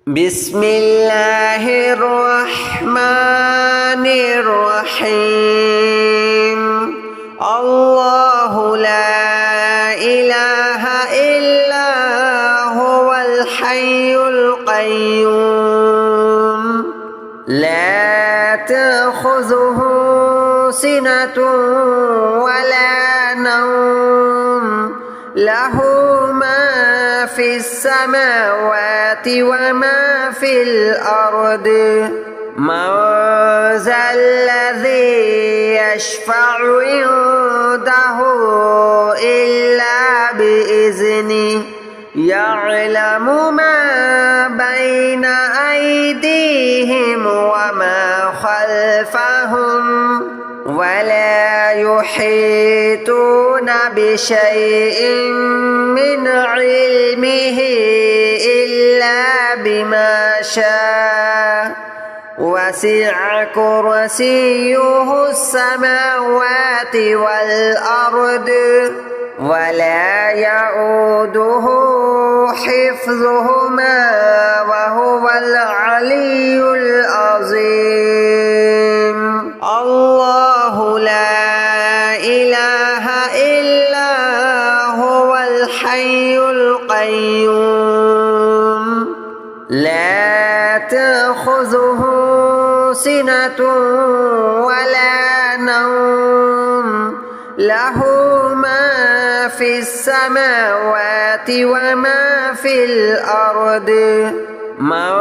بسم الله الرحمن الرحيم الله لا إله إلا هو الحي القيوم لا تأخذه سنة ولا نوم له ما في السماوات وما في الأرض من ذا الذي يشفع عنده إلا بإذنه يعلم ما بين أيديهم وما خلفهم ولا يحيطون بشيء من علمه إلا بما شاء وسع كرسيه السماوات والأرض ولا يؤوده حفظهما وهو العلي العظيم الله لا إله إلا هو الحي القيوم لا تأخذه سنة ولا نوم له ما في السماوات وما في الأرض من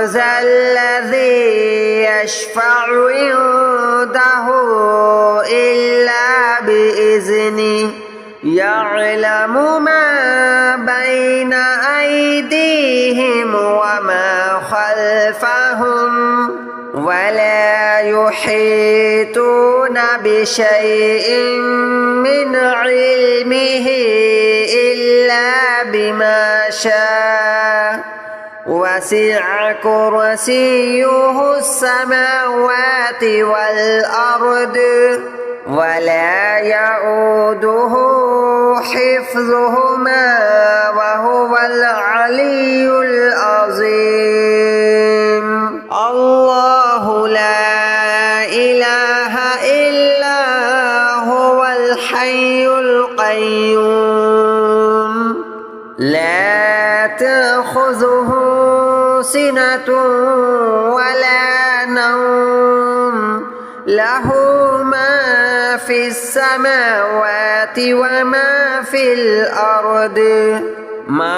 ذا الذي يشفع عنده إلا بإذنه يعلم ما بين أيديهم وما خلفهم ولا يحيطون بشيء من علمه إلا بما شاء وسع كرسيه السماوات والأرض ولا يؤوده حفظهما وهو العلي العظيم الله لا إله إلا هو الحي القيوم لا تأخذه سنة ولا نوم له ما في السماوات وما في الأرض من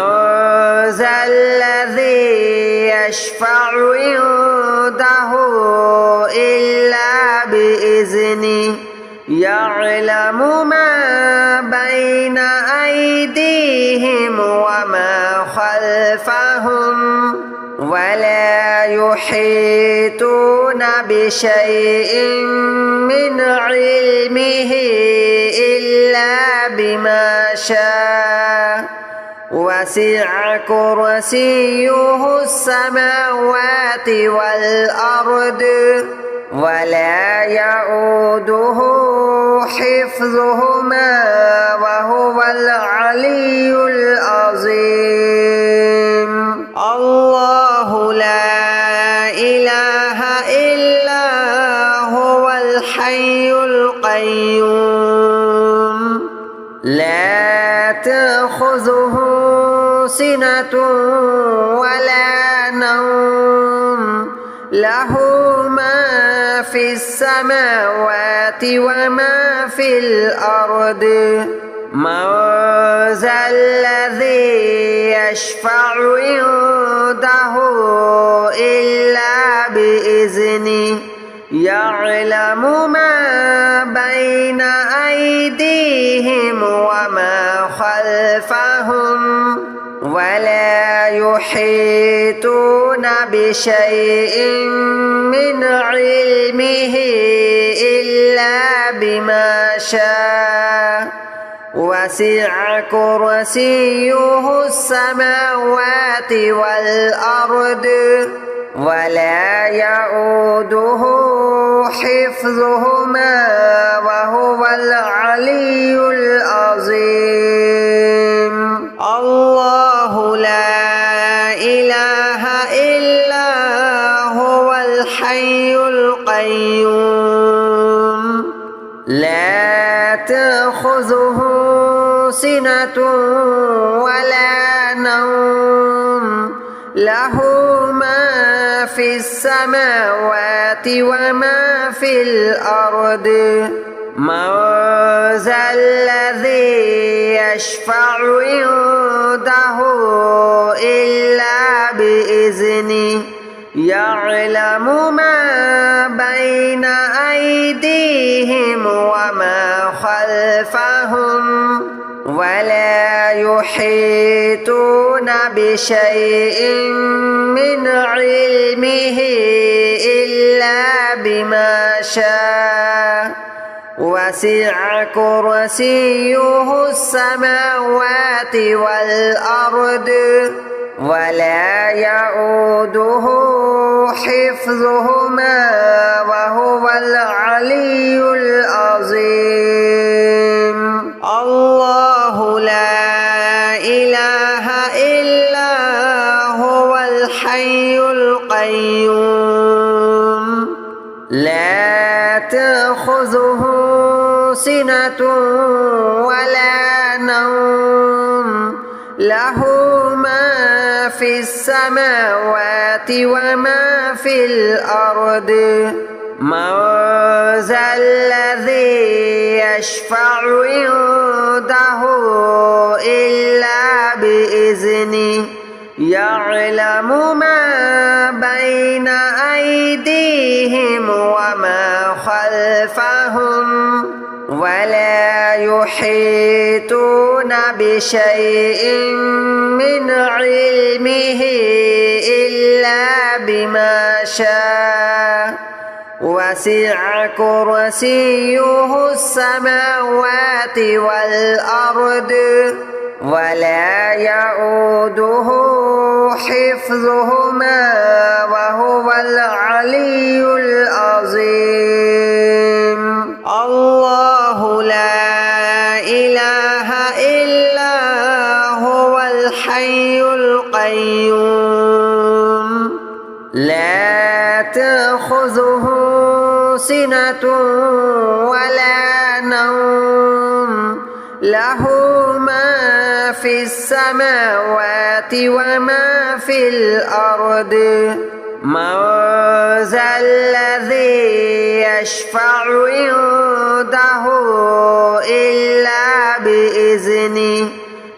ذا الذي يشفع عنده إلا بإذنه يعلم ما بين أيديهم وما خلفهم ولا يحيطون بشيء من علمه إلا بما شاء وسع كرسيه السماوات والأرض ولا يؤوده حفظهما وهو العلي العظيم الله لا إله إلا هو الحي القيوم لا تأخذه سنة ولا نوم له ما في السماوات وما في الأرض من ذا الذي يشفع عنده إلا بإذنه يعلم ما بين أيديهم وما خلفهم ولا يحيطون بشيء من علمه إلا بما شاء وسع كرسيه السماوات والأرض ولا يؤوده حفظهما وهو العلي العظيم الله لا إله سنة ولا نوم له ما في السماوات وما في الأرض من ذا الذي يشفع عنده إلا بإذنه يعلم ما بين أيديهم وما خلفهم ولا يحيطون بشيء من علمه إلا بما شاء وسع كرسيه السماوات والأرض ولا يؤوده حفظهما وهو العلي العظيم الله لا إله إلا هو الحي القيوم لا تأخذه سنة ولا نوم له ما في السماوات وما في الأرض من ذا الذي يشفع عنده إلا بإذنه يعلم ما بين أيديهم وما خلفهم ولا يحيطون بشيء من علمه إلا بما شاء وسع كرسيه السماوات والأرض ولا يؤوده حفظهما وهو العلي العظيم الله لا إله إلا هو الحي القيوم لا تأخذه سنة ولا نوم له ما في السماوات وما في الأرض من ذا الذي يشفع عنده إلا بإذنه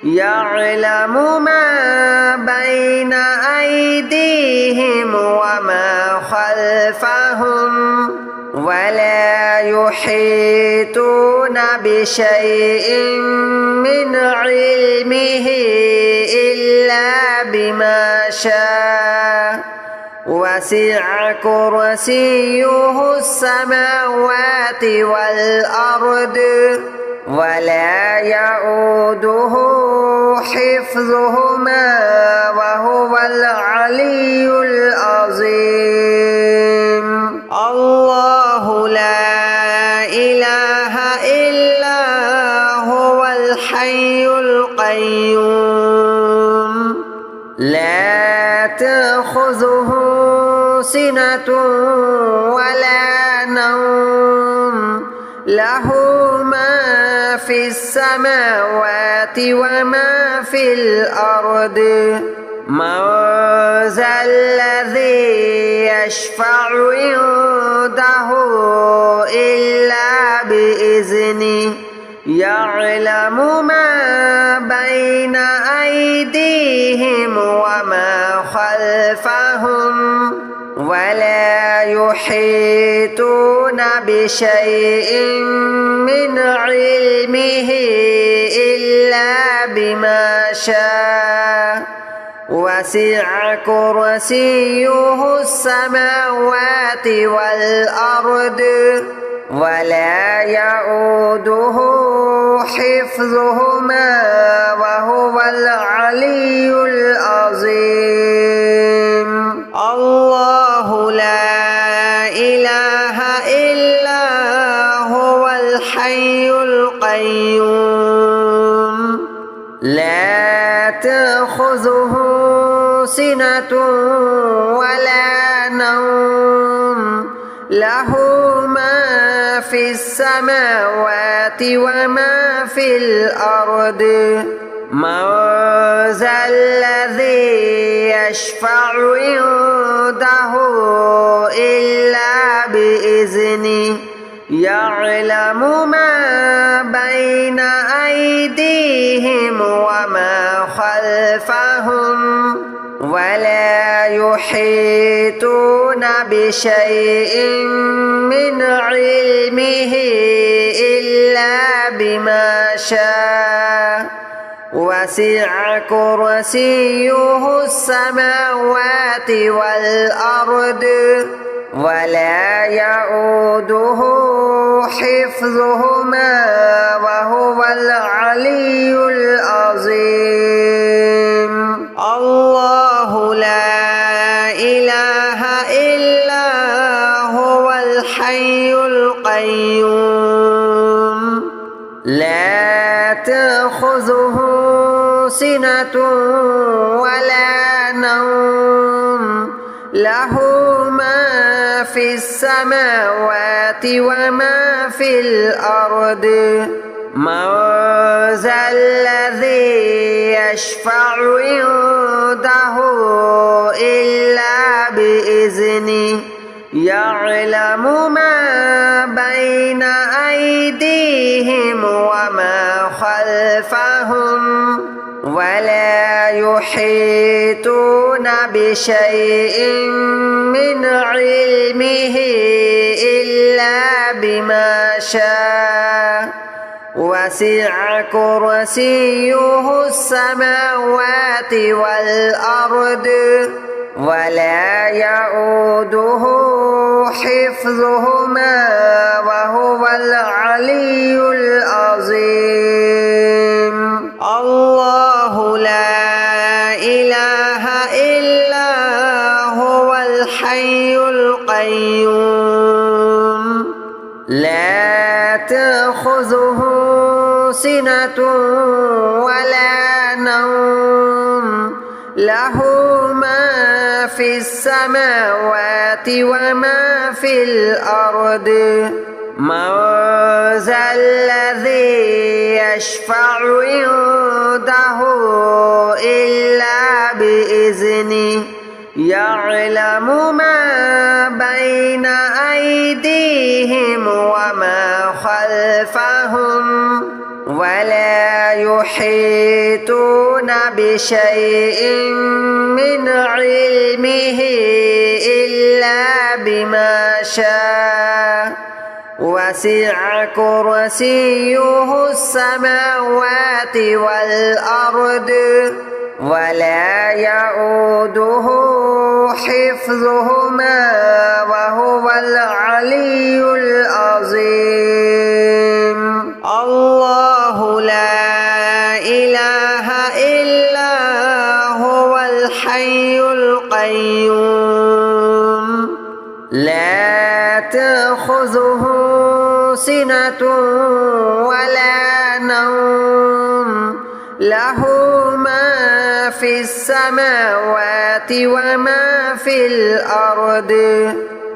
يعلم ما بين أيديهم وما خلفهم ولا يحيطون بشيء من علمه إلا بما شاء وسع كرسيه السماوات والأرض ولا يؤوده حفظهما وهو العلي العظيم الله لا إله إلا هو الحي القيوم لا تأخذه سنة ولا نوم له ما في السماوات وما في الأرض من ذا الذي يشفع عنده إلا بإذنه يعلم ما بين أيديهم وما خلفهم ولا يحيطون بشيء من علمه إلا بما شاء وسع كرسيه السماوات والأرض ولا يؤوده حفظهما وهو العلي العظيم الله لا إله إلا هو الحي القيوم لا تأخذه سنة ولا نوم له ما في السماوات وما في الأرض من ذا الذي يشفع عنده إلا بإذنه يعلم ما بين أيديهم وما خلفهم ولا يحيطون بشيء من علمه إلا بما شاء وسع كرسيه السماوات والأرض ولا يؤوده حفظهما وهو العلي العظيم الله لا إله إلا هو الحي القيوم لا تأخذه سنة ولا نوم له ما في السماوات وما في الأرض من ذا الذي يشفع عنده إلا بإذنه يعلم ما بين أيديهم وما خلفهم ولا يحيطون بشيء من علمه إلا بما شاء وسع كرسيه السماوات والأرض ولا يؤوده حفظهما وهو العلي العظيم الله لا إله إلا هو الحي القيوم لا تأخذه سنة ولا نوم له ما في السماوات وما في الأرض من ذا الذي يشفع عنده إلا بإذنه يعلم ما بين أيديهم وما خلفهم ولا يحيطون بشيء من علمه إلا بما شاء وسع كرسيه السماوات والأرض ولا يؤوده حفظهما وهو العلي العظيم الله لا إله إلا هو الحي القيوم لا تأخذه سنة ولا نوم له ما في السماوات وما في الأرض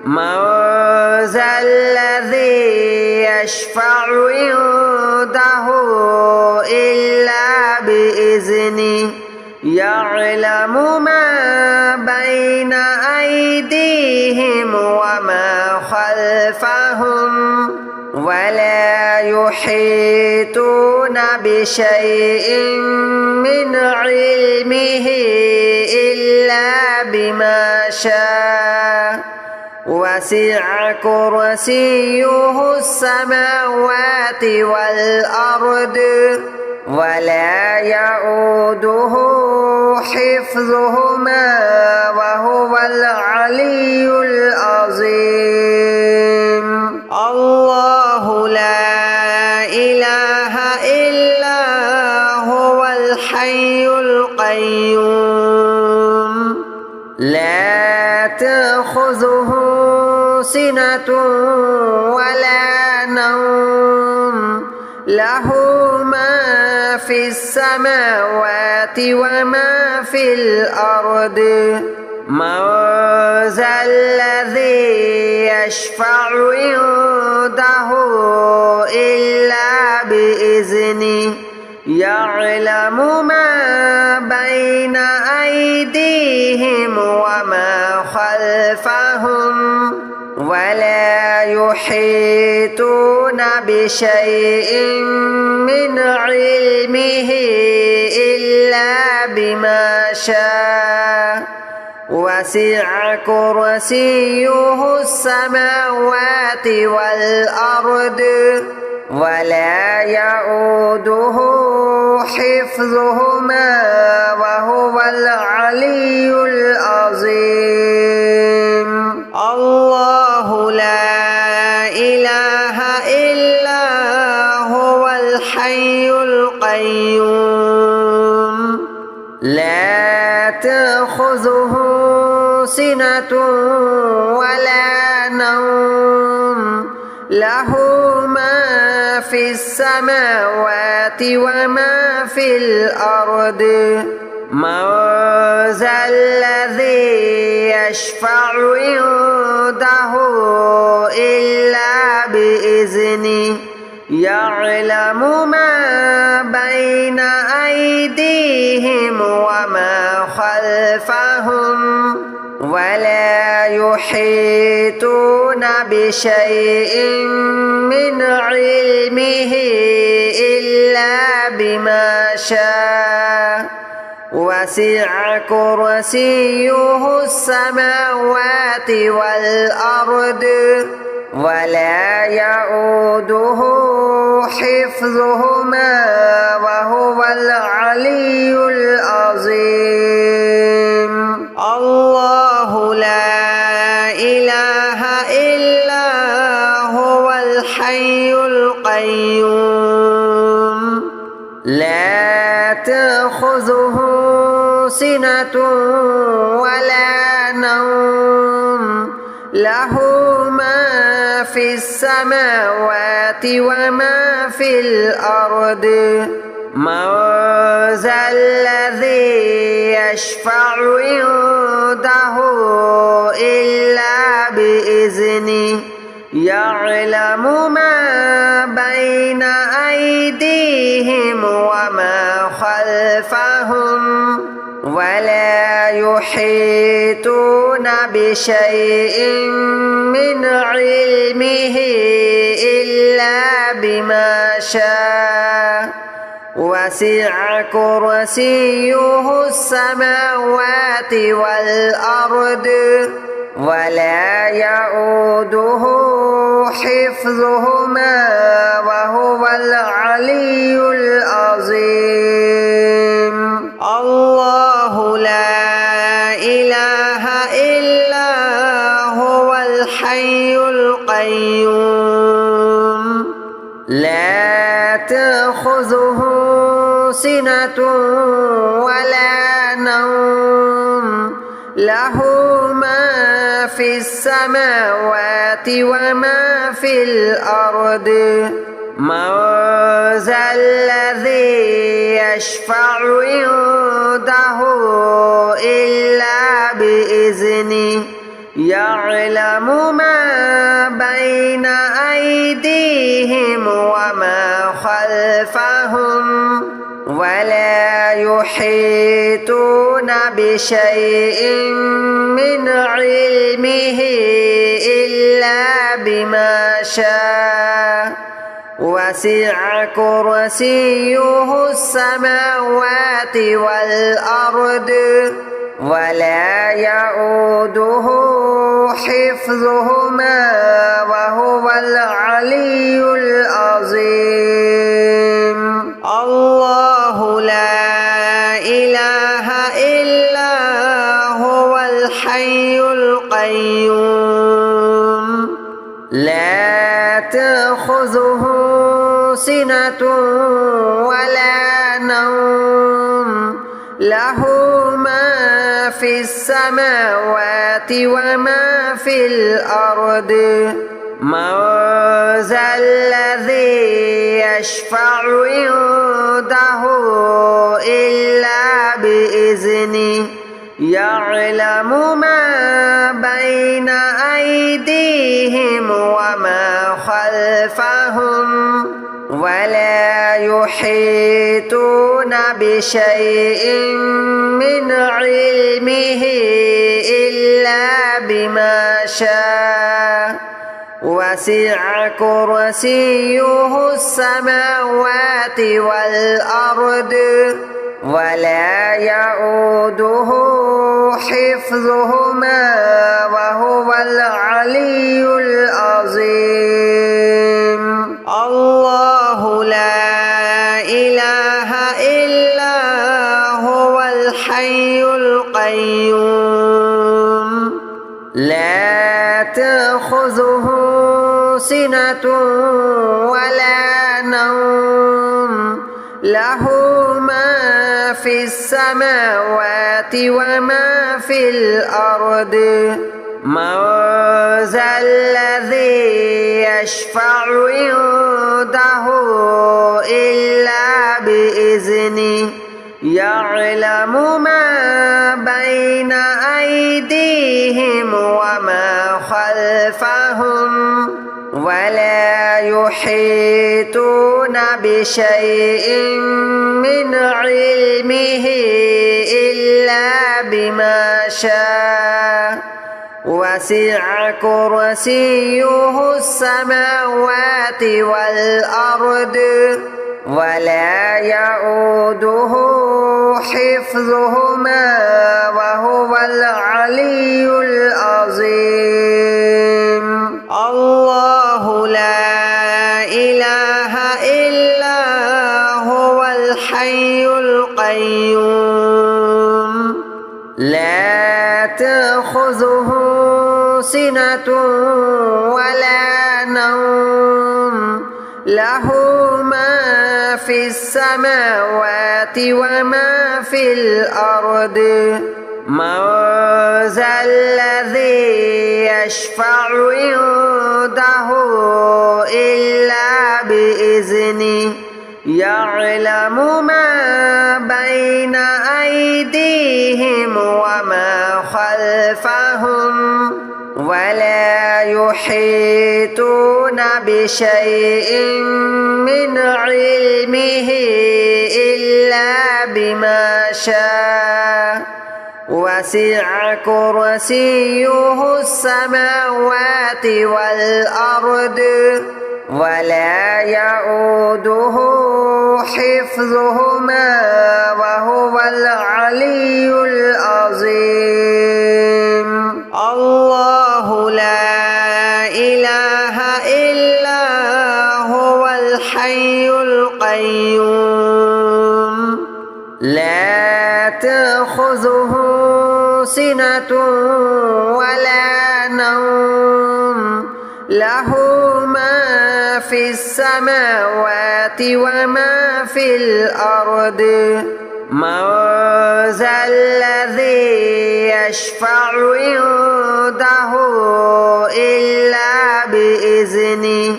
من ذا الذي يشفع عنده إلا بإذنه يعلم ما بين أيديهم وما خلفهم ولا يحيطون بشيء من علمه إلا بما شاء وسع كرسيه السماوات والأرض ولا يؤوده حفظهما وهو العلي العظيم الله لا إله إلا هو الحي القيوم لا تأخذه سنة ولا نوم له ما في السماوات وما في الأرض من ذا الذي يشفع عنده إلا بإذنه يعلم ما بين أيديهم وما خلفهم ولا يحيطون بشيء من علمه إلا بما شاء وسع كرسيه السماوات والأرض ولا يؤوده حفظهما وهو العلي العظيم الله لا إله إلا هو الحي القيوم لا تأخذه سنة ولا نوم له ما في السماوات وما في الأرض من ذا الذي يشفع عنده إلا بإذنه يعلم ما بين أيديهم وما خلفهم ولا يحيطون بشيء من علمه إلا بما شاء وسع كرسيه السماوات والأرض ولا يؤوده حفظهما وهو العلي العظيم الله لا إله إلا هو الحي القيوم لا تأخذه سنة ولا نوم له ما في السماوات وما في الأرض من ذا الذي يشفع عنده إلا بإذنه يعلم ما بين أيديهم وما خلفهم ولا يحيطون بشيء من علمه إلا بما شاء وسع كرسيه السماوات والأرض ولا يؤوده حفظهما وهو العلي العظيم الله لا إله إلا هو الحي القيوم لا تأخذه سنة ولا نوم له ما في السماوات وما في الأرض من ذا الذي يشفع عنده إلا بإذنه يعلم ما بين أيديهم وما خلفهم ولا يحيطون بشيء من علمه إلا بما شاء وسع كرسيه السماوات والأرض ولا يؤوده حفظهما وهو العلي العظيم الله لا إله إلا هو الحي القيوم لا تأخذه سنة ولا نوم له ما في السماوات وما في الأرض من ذا الذي يشفع عنده إلا بإذنه يعلم ما بين أيديهم وما خلفهم ولا يحيطون بشيء من علمه إلا بما شاء وسع كرسيه السماوات والأرض ولا يؤوده حفظهما وهو العلي العظيم الله لا إله إلا هو الحي القيوم لا تأخذه سنة ولا نوم له ما في السماوات وما في الأرض من ذا الذي يشفع عنده إلا بإذنه يعلم ما بين أيديهم وما خلفهم ولا يحيطون بشيء من علمه إلا بما شاء وسع كرسيه السماوات والأرض ولا يؤوده حفظهما وهو العلي العظيم الله لا إله إلا هو الحي القيوم لا تأخذه سنة ولا نوم له ما في السماوات وما في الأرض من ذا الذي يشفع عنده إلا بإذنه يعلم ما بين أيديهم وما خلفهم ولا يحيطون بشيء من علمه إلا بما شاء وسع كرسيه السماوات والأرض ولا يؤوده حفظهما وهو العلي العظيم الله لا إله إلا هو الحي القيوم لا تأخذه سنة ولا نوم له ما في السماوات وما في الأرض من ذا الذي يشفع عنده إلا بإذنه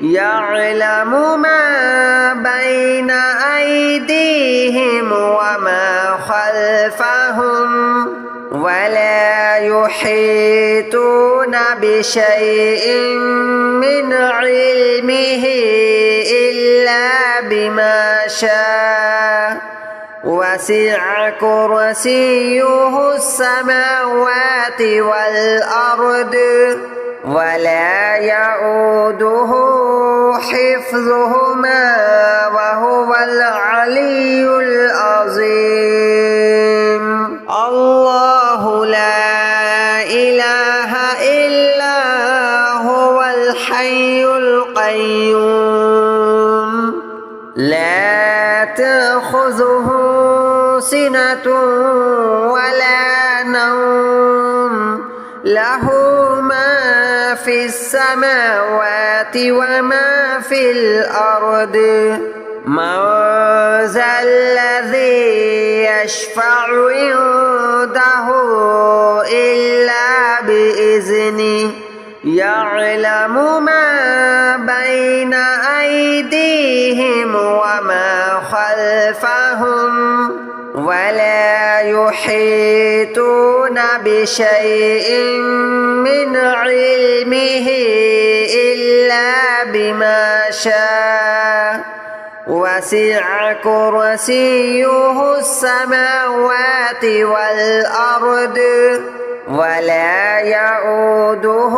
يعلم ما بين أيديهم وما خلفهم ولا يحيطون بشيء من علمه إلا بما شاء وسع كرسيه السماوات والأرض ولا يؤوده حفظهما وهو العلي العظيم الله لا إله إلا هو الحي القيوم لا تأخذه سنة ولا نوم له ما في السماوات وما في الأرض من ذا الذي يشفع عنده إلا بإذنه يعلم ما بين أيديهم وما خلفهم ولا يحيطون بشيء من علمه إلا بما شاء وسع كرسيه السماوات والأرض ولا يؤوده